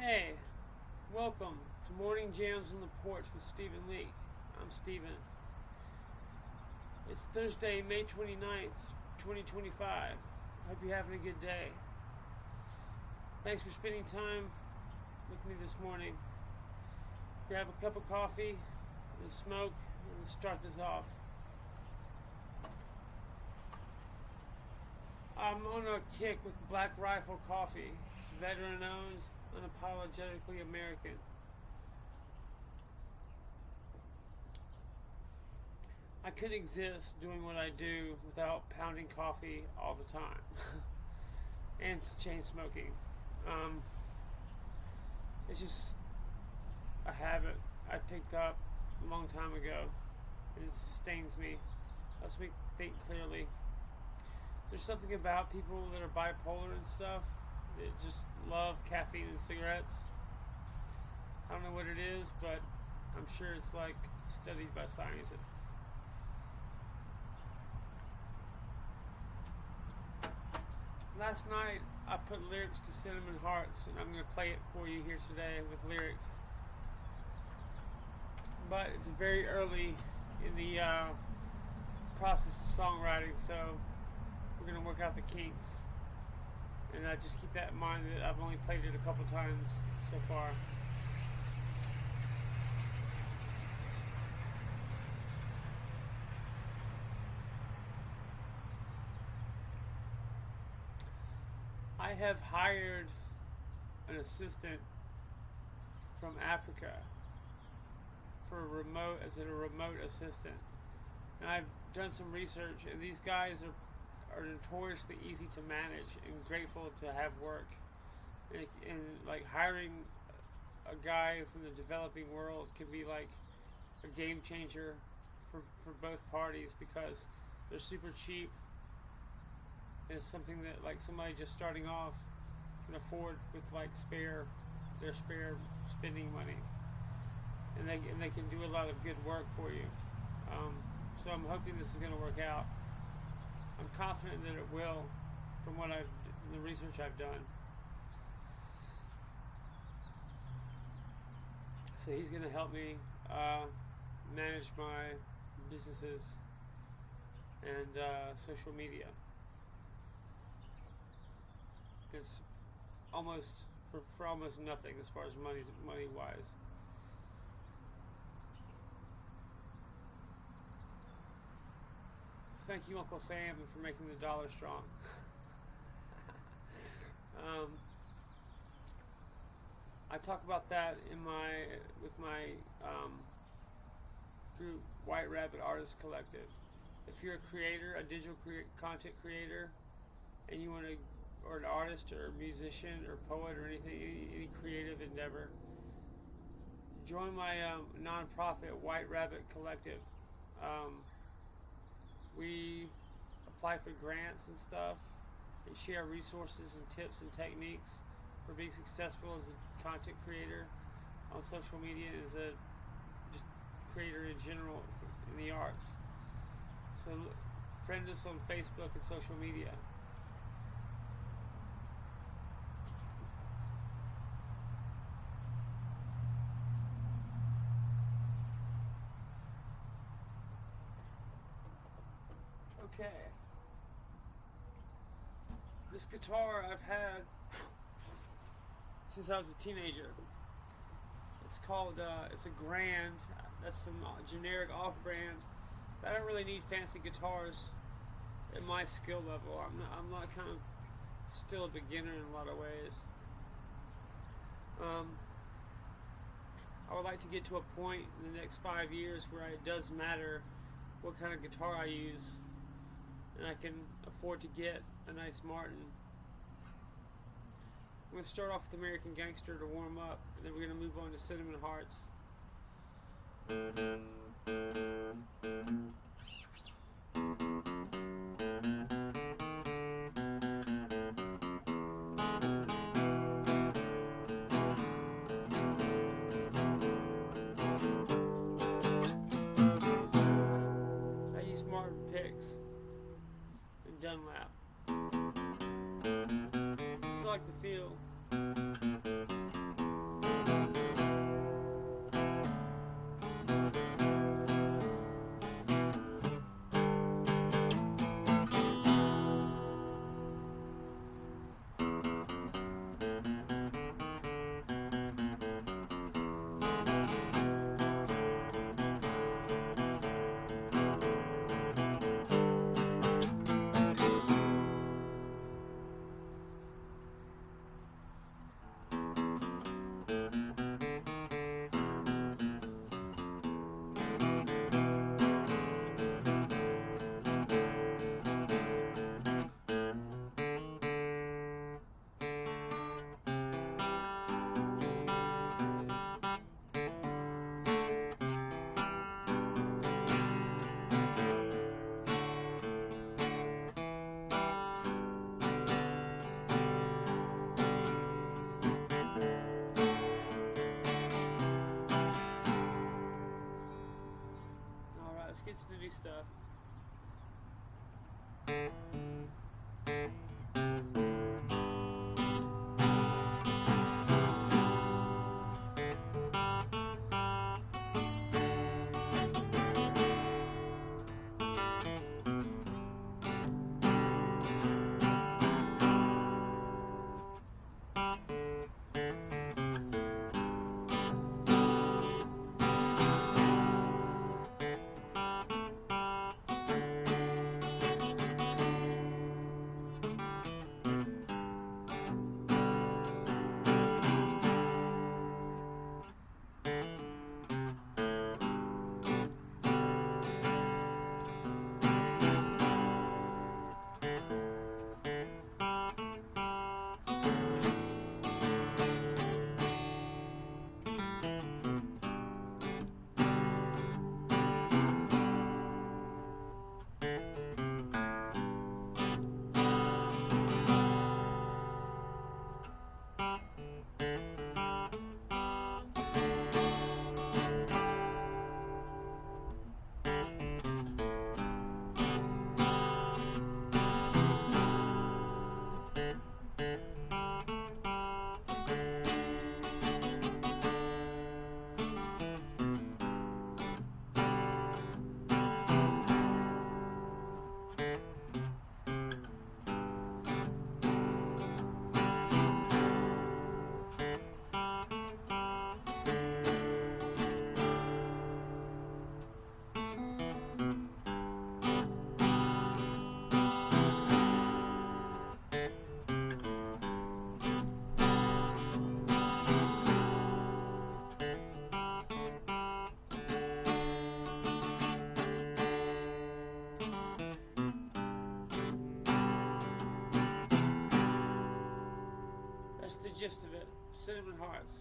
Hey, welcome to Morning Jams on the Porch with Stephen Leake. I'm Stephen. It's Thursday, May 29th, 2025. Hope you're having a good day. Thanks for spending time with me this morning. Grab a cup of coffee and smoke, and let's start this off. I'm on a kick with Black Rifle Coffee. It's veteran owned, unapologetically American. I couldn't exist doing what I do without pounding coffee all the time and chain smoking. It's just a habit I picked up a long time ago, and it sustains me, helps me think clearly. There's something about people that are bipolar and stuff that just love caffeine and cigarettes. I don't know what it is, but I'm sure it's like studied by scientists. Last night I put lyrics to Cinnamon Hearts, and I'm going to play it for you here today with lyrics. But it's very early in the process of songwriting, so we're going to work out the kinks. And just keep that in mind that I've only played it a couple times so far. I have hired an assistant from Africa for a remote assistant. And I've done some research, and these guys are notoriously easy to manage and grateful to have work. And like hiring a guy from the developing world can be like a game changer for both parties because they're super cheap. And it's something that like somebody just starting off can afford with like their spare spending money, and they can do a lot of good work for you. So I'm hoping this is going to work out. I'm confident that it will, from the research I've done. So he's going to help me manage my businesses and social media. It's almost for almost nothing as far as money wise. Thank you, Uncle Sam, for making the dollar strong. I talk about that with my group, White Rabbit Artist Collective. If you're a creator, a digital content creator, and you want to, or an artist, or a musician, or poet, or anything, any creative endeavor, join my nonprofit, White Rabbit Collective. We apply for grants and stuff, and share resources and tips and techniques for being successful as a content creator on social media and as a just creator in general in the arts. So friend us on Facebook and social media. Okay. This guitar I've had since I was a teenager. It's called, it's a Grand. That's some generic off-brand. I don't really need fancy guitars at my skill level. I'm not kind of still a beginner in a lot of ways. I would like to get to a point in the next 5 years where it does matter what kind of guitar I use, and I can afford to get a nice Martin. I'm going to start off with American Gangster to warm up, and then we're going to move on to Cinnamon Hearts. I use Martin picks and Dunlap. Just like the feel. It's the new stuff. That's the gist of it. Cinnamon hearts.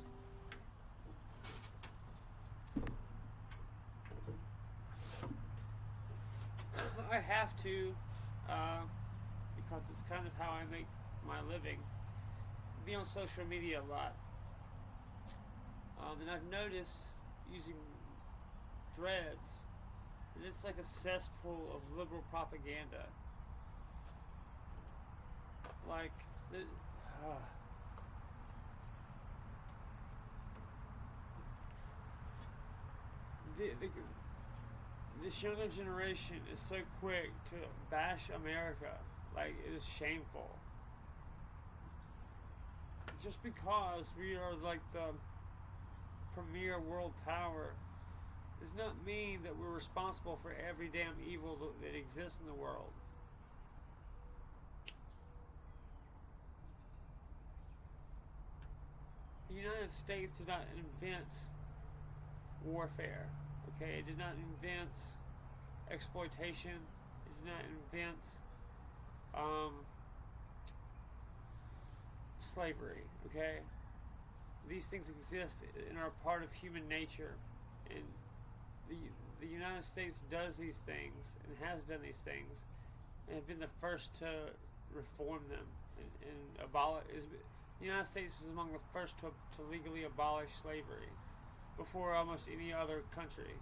I have to, because it's kind of how I make my living. Be on social media a lot. And I've noticed using threads that it's like a cesspool of liberal propaganda. Like, this younger generation is so quick to bash America. Like, it is shameful. Just because we are like the premier world power does not mean that we're responsible for every damn evil that exists in the world. The United States did not invent warfare. Okay, it did not invent exploitation. It did not invent slavery. Okay, these things exist and are part of human nature, and the United States does these things and has done these things, and have been the first to reform them and abolish. The United States was among the first to legally abolish slavery before almost any other country.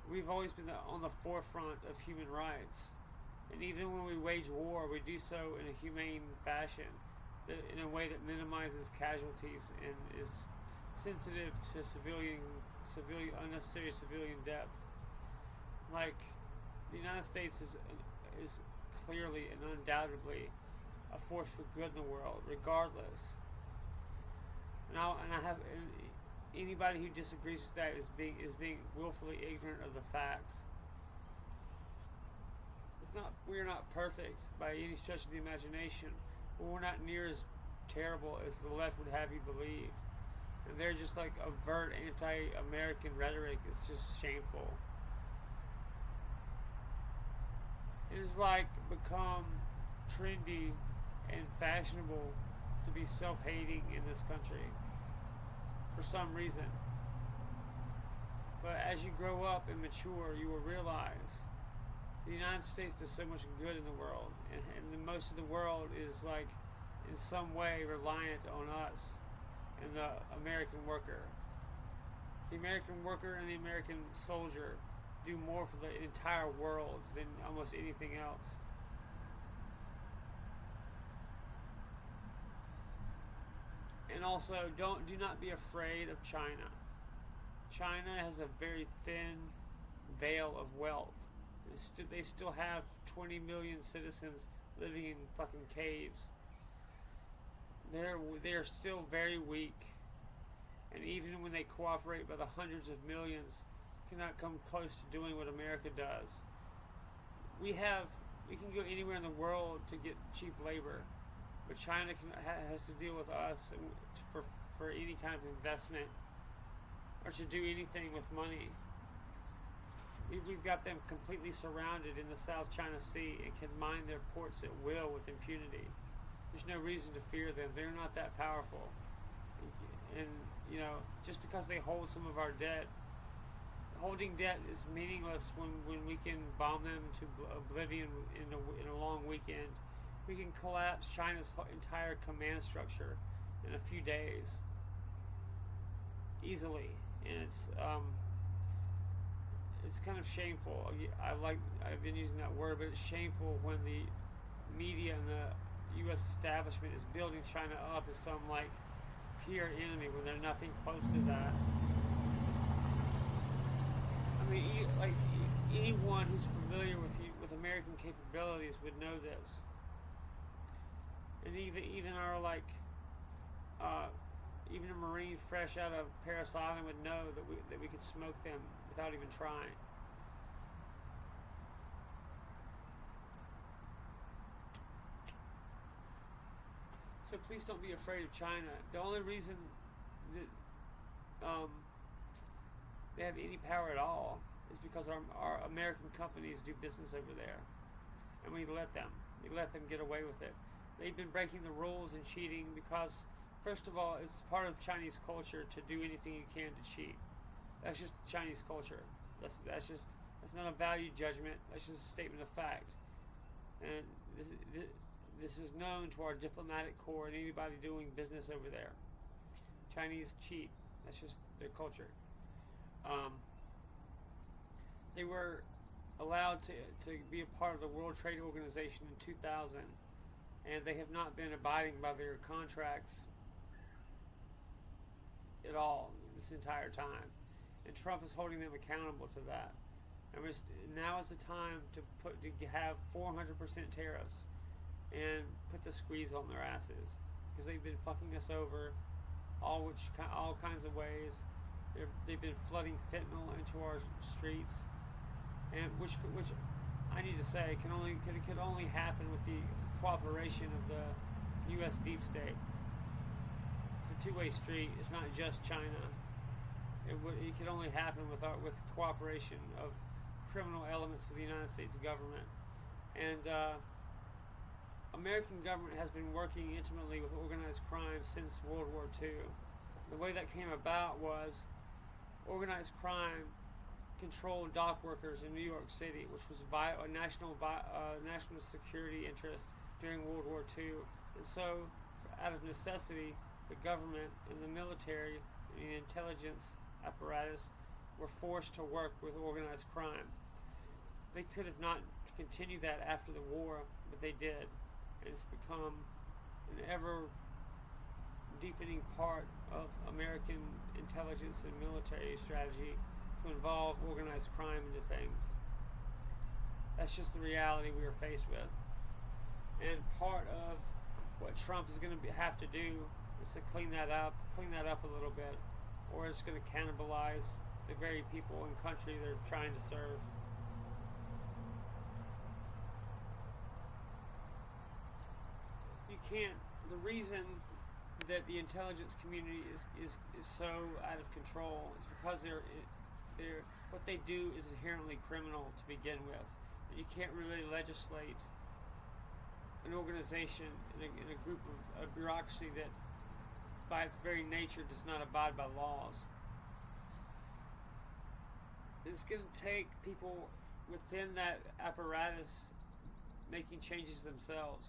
We've always been on the forefront of human rights, and even when we wage war, we do so in a humane fashion, in a way that minimizes casualties and is sensitive to unnecessary civilian deaths. Like, the United States is clearly and undoubtedly a force for good in the world, regardless. And anybody who disagrees with that is being willfully ignorant of the facts. We're not perfect by any stretch of the imagination, but we're not near as terrible as the left would have you believe. And they're just like overt anti-American rhetoric. It's just shameful. It has like become trendy and fashionable to be self-hating in this country for some reason. But as you grow up and mature, you will realize the United States does so much good in the world, and most of the world is like in some way reliant on us and the American worker. The American worker and the American soldier do more for the entire world than almost anything else. And also, do not be afraid of China. China has a very thin veil of wealth. They still have 20 million citizens living in fucking caves. They're still very weak, and even when they cooperate by the hundreds of millions, cannot come close to doing what America does. We can go anywhere in the world to get cheap labor, but China has to deal with us for any kind of investment or to do anything with money. We've got them completely surrounded in the South China Sea and can mine their ports at will with impunity. There's no reason to fear them. They're not that powerful. And, just because they hold some of our debt, holding debt is meaningless when we can bomb them to oblivion in a long weekend. We can collapse China's entire command structure in a few days. Easily. And it's kind of shameful. I've been using that word, but it's shameful when the media and the U.S. establishment is building China up as some peer enemy when they're nothing close to that. I mean, anyone who's familiar with American capabilities would know this, and even our even a Marine fresh out of Paris Island would know that we could smoke them without even trying. So please don't be afraid of China. The only reason that they have any power at all is because our American companies do business over there, and we let them get away with it. They've been breaking the rules and cheating because, first of all, it's part of Chinese culture to do anything you can to cheat. That's just Chinese culture. That's not a value judgment. That's just a statement of fact. And this is known to our diplomatic corps and anybody doing business over there. Chinese cheat. That's just their culture. They were allowed to be a part of the World Trade Organization in 2000, and they have not been abiding by their contracts at all this entire time. And Trump is holding them accountable to that. And now is the time to have 400% tariffs and put the squeeze on their asses, because they've been fucking us over all kinds of ways. They've been flooding fentanyl into our streets, and which I need to say could only happen with the cooperation of the U.S. deep state. It's a two-way street. It's not just China. It could only happen with cooperation of criminal elements of the United States government. And American government has been working intimately with organized crime since World War II. The way that came about was organized crime controlled dock workers in New York City, which was a national security interest during World War II. And so, out of necessity, the government and the military and the intelligence apparatus were forced to work with organized crime. They could have not continued that after the war, but they did. And it's become an ever deepening part of American intelligence and military strategy to involve organized crime into things. That's just the reality we are faced with. And part of what Trump is going to have to do is to clean that up a little bit, or it's going to cannibalize the very people and country they're trying to serve. The reason that the intelligence community is so out of control is because what they do is inherently criminal to begin with. And you can't really legislate an organization in a group of a bureaucracy that by its very nature does not abide by laws. It's going to take people within that apparatus making changes themselves.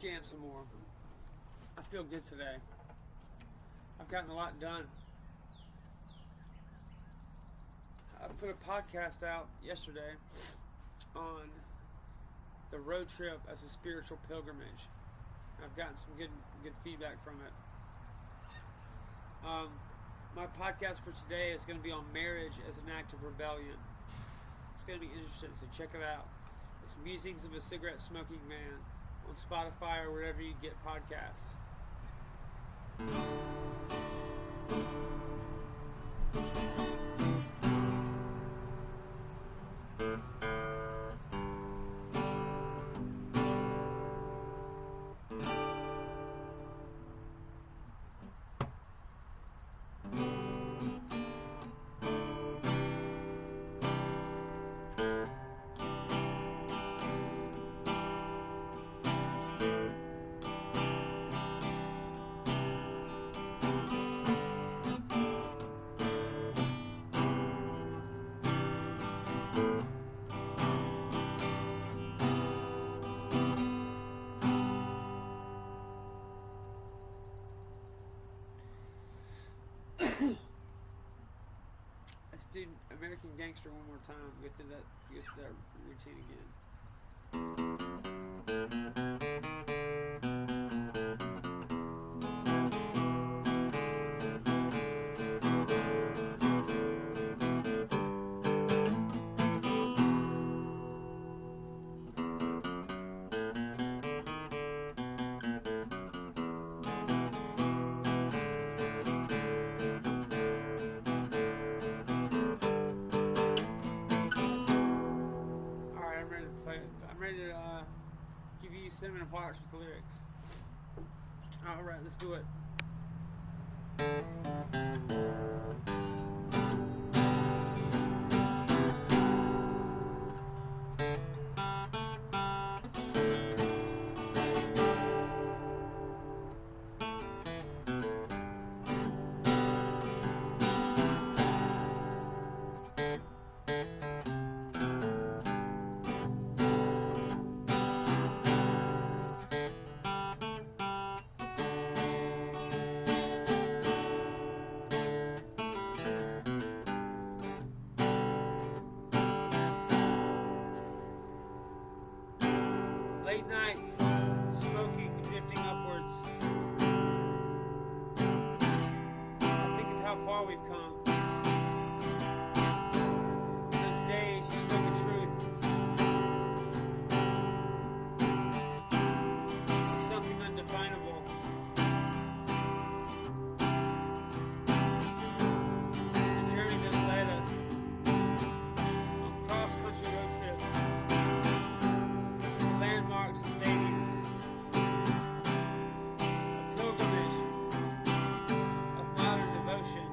jam some more. I feel good today. I've gotten a lot done. I put a podcast out yesterday on the road trip as a spiritual pilgrimage. I've gotten some good feedback from it. My podcast for today is going to be on marriage as an act of rebellion. It's going to be interesting, so check it out. It's Musings of a Cigarette Smoking Man on Spotify or wherever you get podcasts. Let's do American Gangster one more time. Get through that routine again. Give you cinnamon hearts with the lyrics. Alright, let's do it. Late nights, smoking, drifting upwards. I think of how far we've come. Those days you spoke the truth. It's something undefinable. The journey that led us on cross-country road trips. Landmarks and stadiums, a pilgrimage of modern devotion,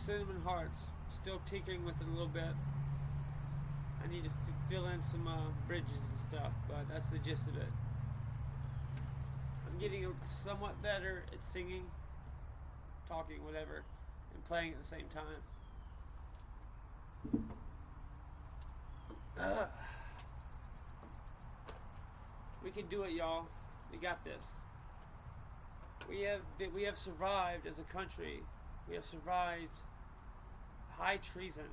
cinnamon hearts. Still tinkering with it a little bit. I need to fill in some bridges and stuff, but that's the gist of it. I'm getting somewhat better at singing, talking, whatever, and playing at the same time. We can do it, y'all. We got this. We have survived as a country. We have survived high treason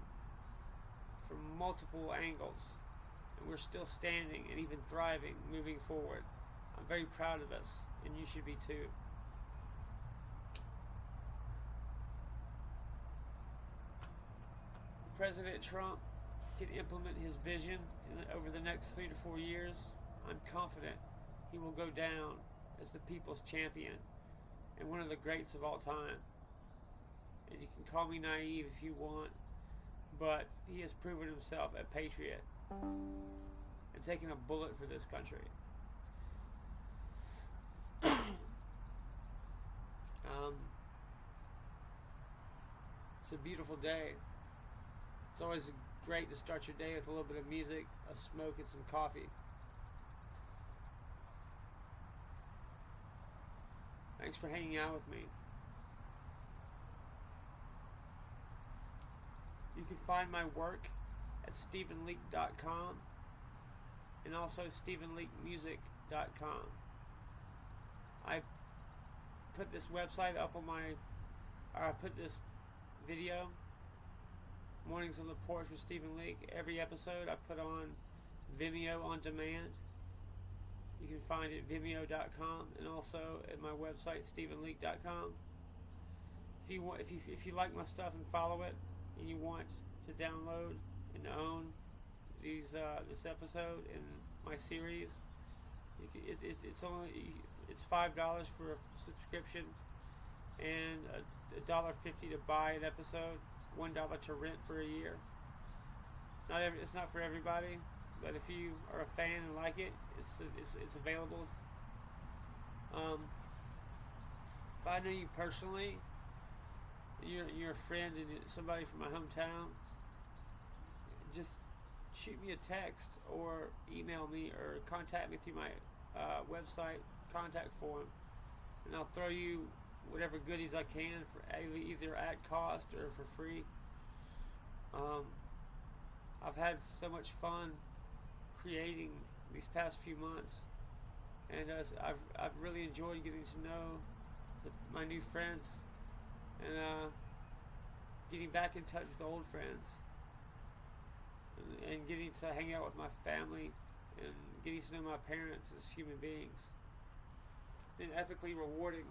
from multiple angles, and we're still standing and even thriving, moving forward. I'm very proud of us, and you should be too. President Trump can implement his vision over the next 3 to 4 years. I'm confident he will go down as the people's champion and one of the greats of all time. And you can call me naive if you want, but he has proven himself a patriot and taken a bullet for this country. It's a beautiful day. It's always great to start your day with a little bit of music, a smoke, and some coffee. Thanks for hanging out with me. You can find my work at StephenLeake.com and also StephenLeakeMusic.com. I put this website up on I put this video, Mornings on the Porch with Stephen Leake. Every episode I put on Vimeo on demand. You can find it at Vimeo.com and also at my website StephenLeake.com. If you like my stuff and follow it, and you want to download and own this episode and my series, it's $5 for a subscription and $1.50 to buy an episode, $1 to rent for a year. It's not for everybody, but if you are a fan and like it, it's available. If I know you personally, you're a friend and somebody from my hometown, just shoot me a text or email me or contact me through my website contact form, and I'll throw you whatever goodies I can for either at cost or for free. I've had so much fun creating these past few months, and I've really enjoyed getting to know my new friends and getting back in touch with old friends and getting to hang out with my family and getting to know my parents as human beings. It's been epically rewarding.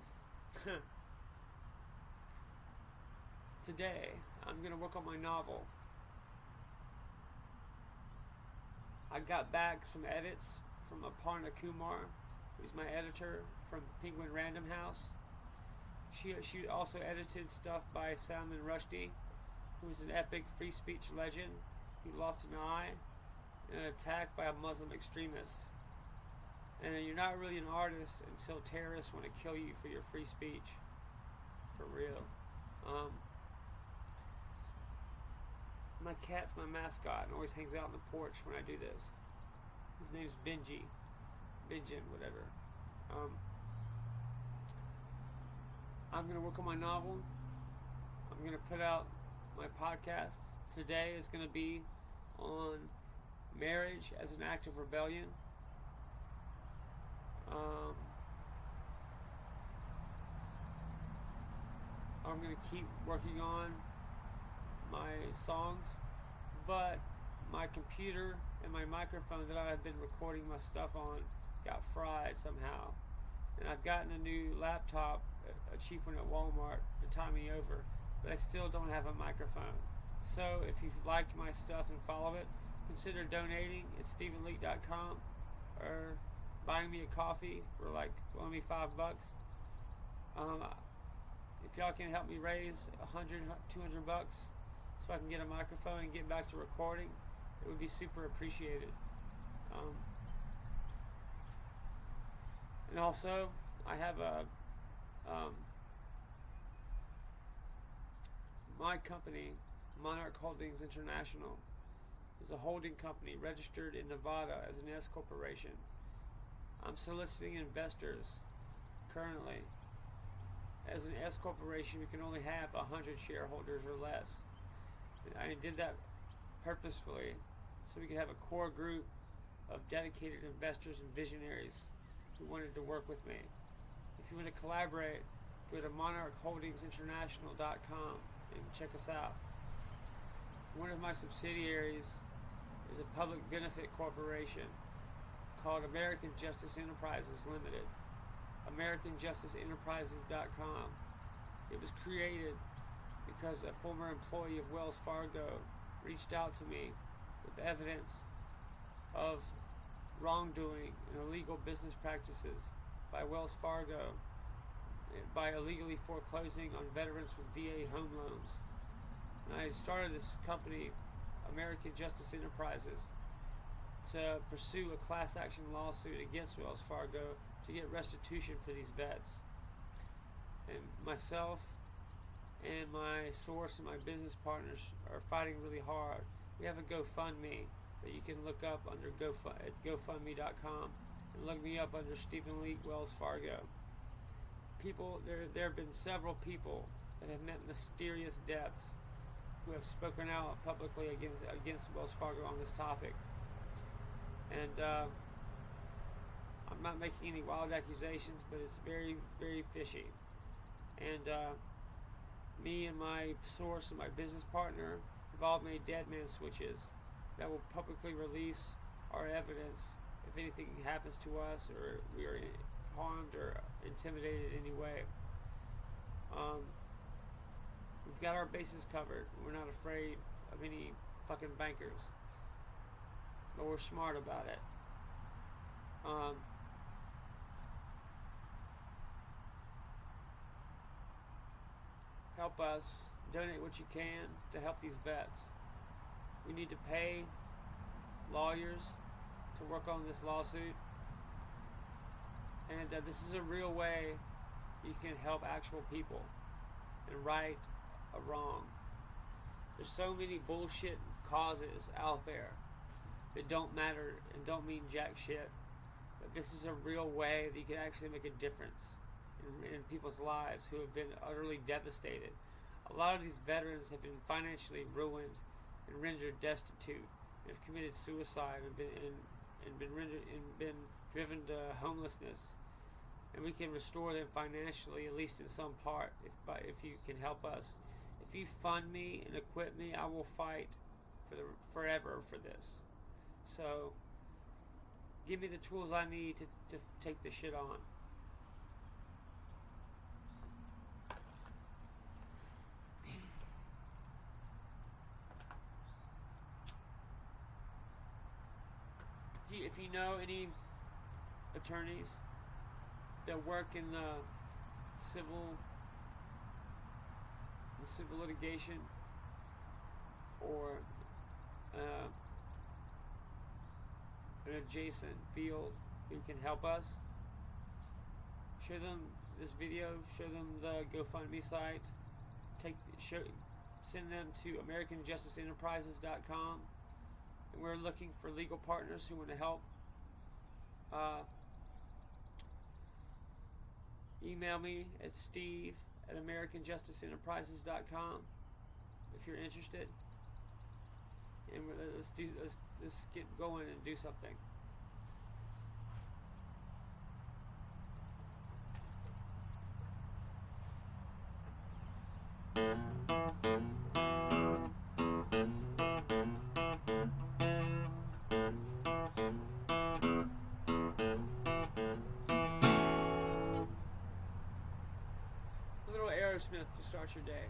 Today, I'm going to work on my novel. I got back some edits from Aparna Kumar, who's my editor from Penguin Random House. She also edited stuff by Salman Rushdie, who's an epic free speech legend who lost an eye in an attack by a Muslim extremist. And you're not really an artist until terrorists want to kill you for your free speech. For real. My cat's my mascot and always hangs out on the porch when I do this. His name's Benji. Benjin, whatever. I'm going to work on my novel. I'm going to put out my podcast. Today is going to be on marriage as an act of rebellion. I'm going to keep working on my songs, but my computer and my microphone that I have been recording my stuff on got fried somehow. And I've gotten a new laptop, a cheap one at Walmart, to tie me over, but I still don't have a microphone. So if you like my stuff and follow it, consider donating at StephenLeake.com or buying me a coffee for like only $5. If y'all can help me raise $100, $200 so I can get a microphone and get back to recording, it would be super appreciated. And also, I have My company, Monarch Holdings International, is a holding company registered in Nevada as an S corporation. I'm soliciting investors currently. As an S corporation, we can only have 100 shareholders or less. I did that purposefully so we could have a core group of dedicated investors and visionaries who wanted to work with me. If you want to collaborate, go to monarchholdingsinternational.com and check us out. One of my subsidiaries is a public benefit corporation called American Justice Enterprises Limited. AmericanJusticeEnterprises.com. It was created because a former employee of Wells Fargo reached out to me with evidence of wrongdoing and illegal business practices by Wells Fargo by illegally foreclosing on veterans with VA home loans. And I started this company, American Justice Enterprises, to pursue a class action lawsuit against Wells Fargo to get restitution for these vets. And myself and my source and my business partners are fighting really hard. We have a GoFundMe that you can look up under at GoFundMe.com and look me up under Stephen Leake Wells Fargo. There have been several people that have met mysterious deaths who have spoken out publicly against Wells Fargo on this topic. And I'm not making any wild accusations, but it's very, very fishy. And me and my source and my business partner have all made dead man switches that will publicly release our evidence if anything happens to us or we are harmed or intimidated in any way. We've got our bases covered. We're not afraid of any fucking bankers, but we're smart about it. Help us. Donate what you can to help these vets. We need to pay lawyers to work on this lawsuit. And this is a real way you can help actual people and right a wrong. There's so many bullshit causes out there that don't matter and don't mean jack shit. But this is a real way that you can actually make a difference in people's lives who have been utterly devastated. A lot of these veterans have been financially ruined and rendered destitute, and have committed suicide and been driven to homelessness. And we can restore them financially, at least in some part, if you can help us. If you fund me and equip me, I will fight forever for this. So give me the tools I need to take this shit on. If you know any attorneys that work in the civil litigation or an adjacent field who can help us, show them this video, show them the GoFundMe site, send them to AmericanJusticeEnterprises.com. And we're looking for legal partners who want to help. Email me at steve@AmericanJusticeEnterprises.com if you're interested. And let's get going and do something. Smith to start your day.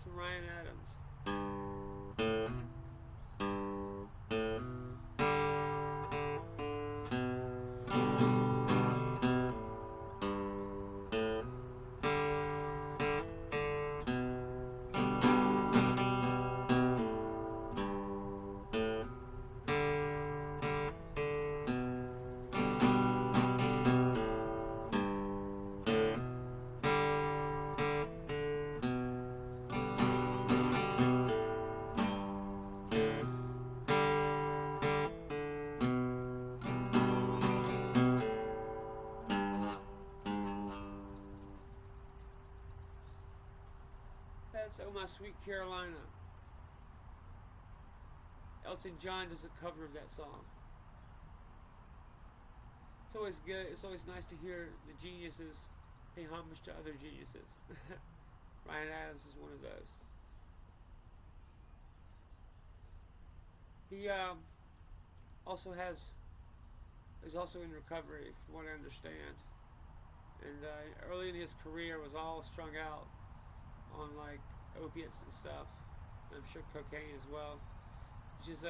From Ryan Adams. My Sweet Carolina. Elton John does a cover of that song. It's always good. It's always nice to hear the geniuses pay homage to other geniuses. Ryan Adams is one of those. He also is also in recovery, from what I understand. And early in his career was all strung out on like opiates and stuff. And I'm sure cocaine as well. Which is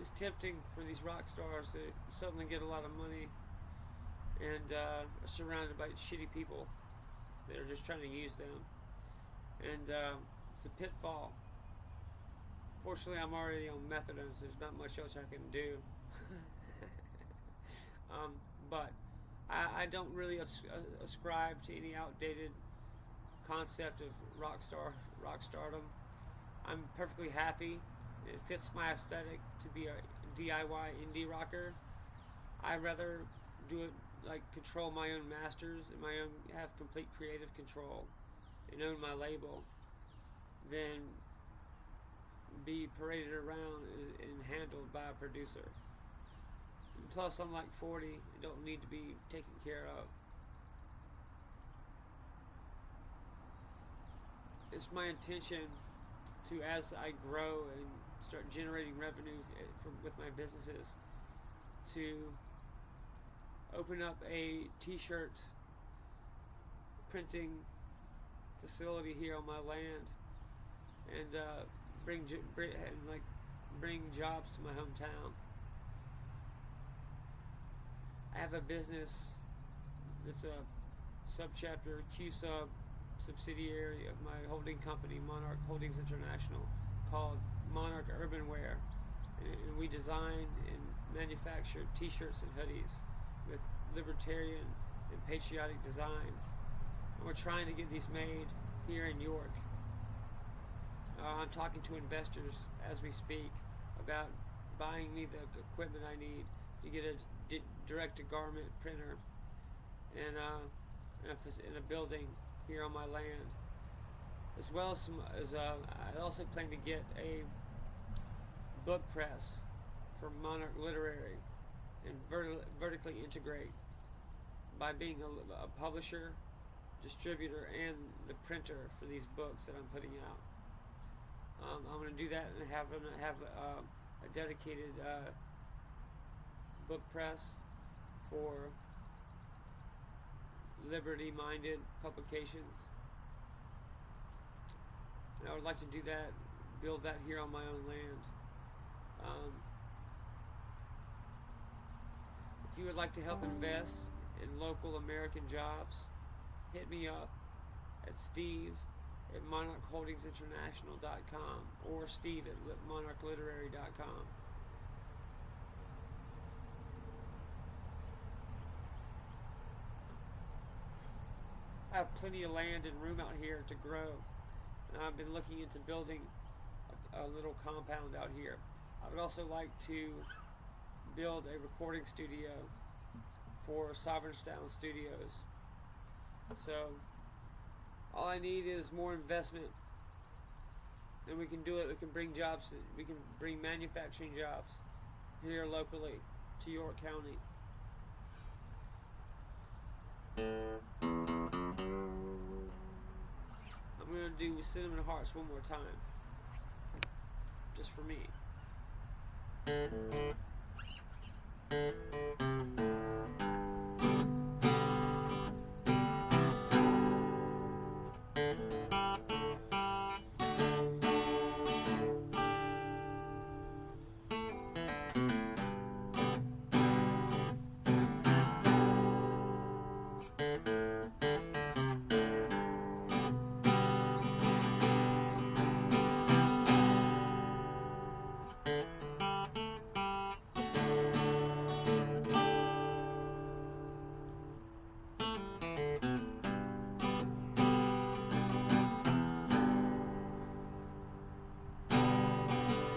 it's tempting for these rock stars to suddenly get a lot of money and are surrounded by shitty people that are just trying to use them. And it's a pitfall. Fortunately, I'm already on methadone, so there's not much else I can do. But I don't really ascribe to any outdated concept of rock stardom. I'm perfectly happy. It fits my aesthetic to be a DIY indie rocker. I'd rather do it like control my own masters and have complete creative control and own my label than be paraded around and handled by a producer. And plus, I'm like 40 and don't need to be taken care of. It's my intention to, as I grow and start generating revenue with my businesses, to open up a t-shirt printing facility here on my land and bring jobs to my hometown. I have a business that's a subchapter, Q-sub subsidiary of my holding company, Monarch Holdings International, called Monarch Urban Wear, and we design and manufacture t-shirts and hoodies with libertarian and patriotic designs, and we're trying to get these made here in York. I'm talking to investors as we speak about buying me the equipment I need to get a direct-to-garment printer and in a building here on my land, as well as I also plan to get a book press for Monarch Literary and vertically integrate by being a publisher, distributor, and the printer for these books that I'm putting out. I'm going to do that and have a dedicated book press for liberty-minded publications. And I would like to do that, build that here on my own land. If you would like to help invest in local American jobs, hit me up at steve@monarchholdingsinternational.com or steve@monarchliterary.com. I have plenty of land and room out here to grow, and I've been looking into building a little compound out here. I would also like to build a recording studio for Sovereign Sound Studios. So all I need is more investment, and we can do it. We can bring jobs. We can bring manufacturing jobs here locally to York County. I'm going to do Cinnamon Hearts one more time, just for me.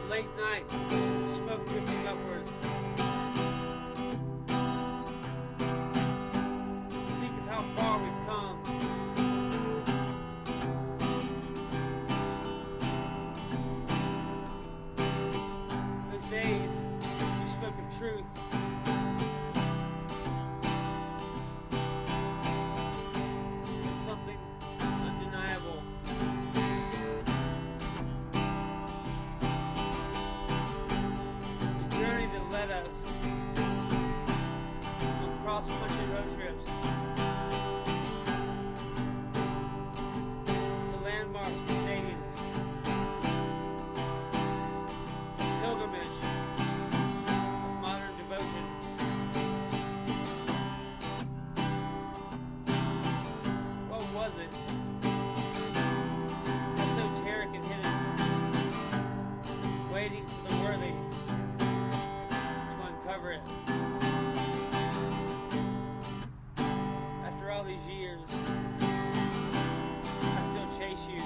Late nights, smoke drifting upwards. Think of how far we've come. truth. It's something undeniable. The journey that led us on cross-country road trips to landmarks, stadiums, pilgrimage of modern devotion. What was it? Esoteric and hidden, waiting for the worthy to uncover it. After all these years, I still chase you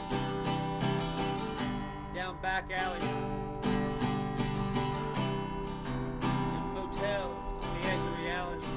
down back alleys and motels on the edge of reality.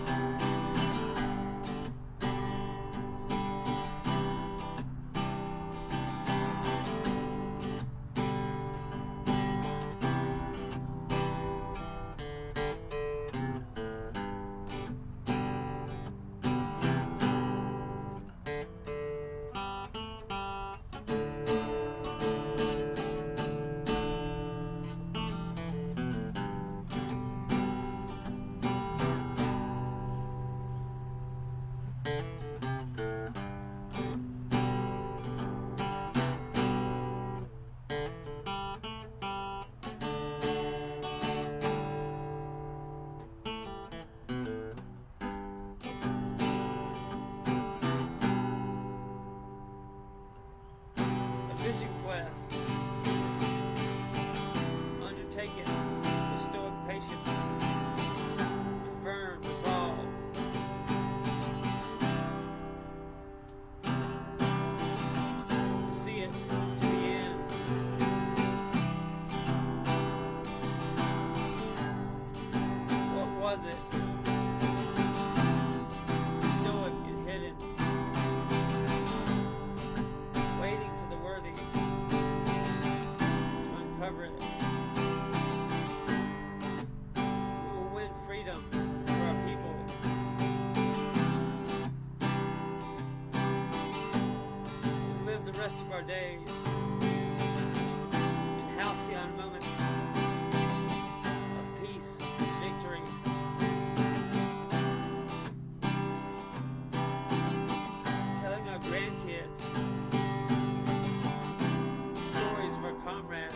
Vision quest, undertaken with stoic patience and firm resolve. To see it to the end. What was it? Stoic and hidden, waiting for the worthy to uncover it. We will win freedom for our people. We live the rest of our days in halcyon moments of peace and victory. Telling our grandkids stories of our comrades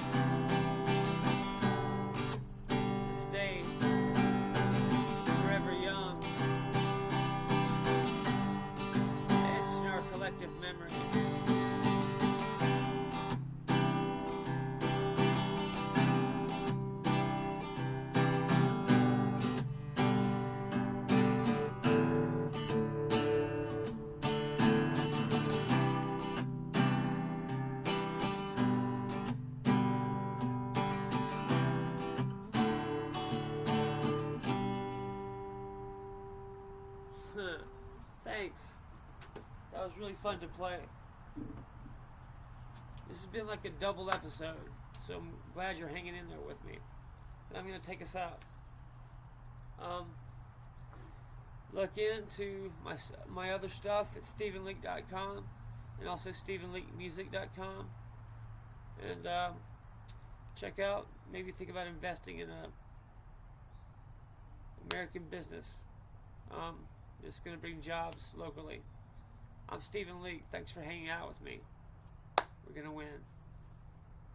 that stayed forever young, etched in our collective memory. Thanks. That was really fun to play. This has been like a double episode, so I'm glad you're hanging in there with me. And I'm going to take us out. Look into my other stuff at StephenLeake.com and also StephenLeakeMusic.com. And check out, maybe think about investing in a American business. It's going to bring jobs locally. I'm Stephen Leake. Thanks for hanging out with me. We're going to win.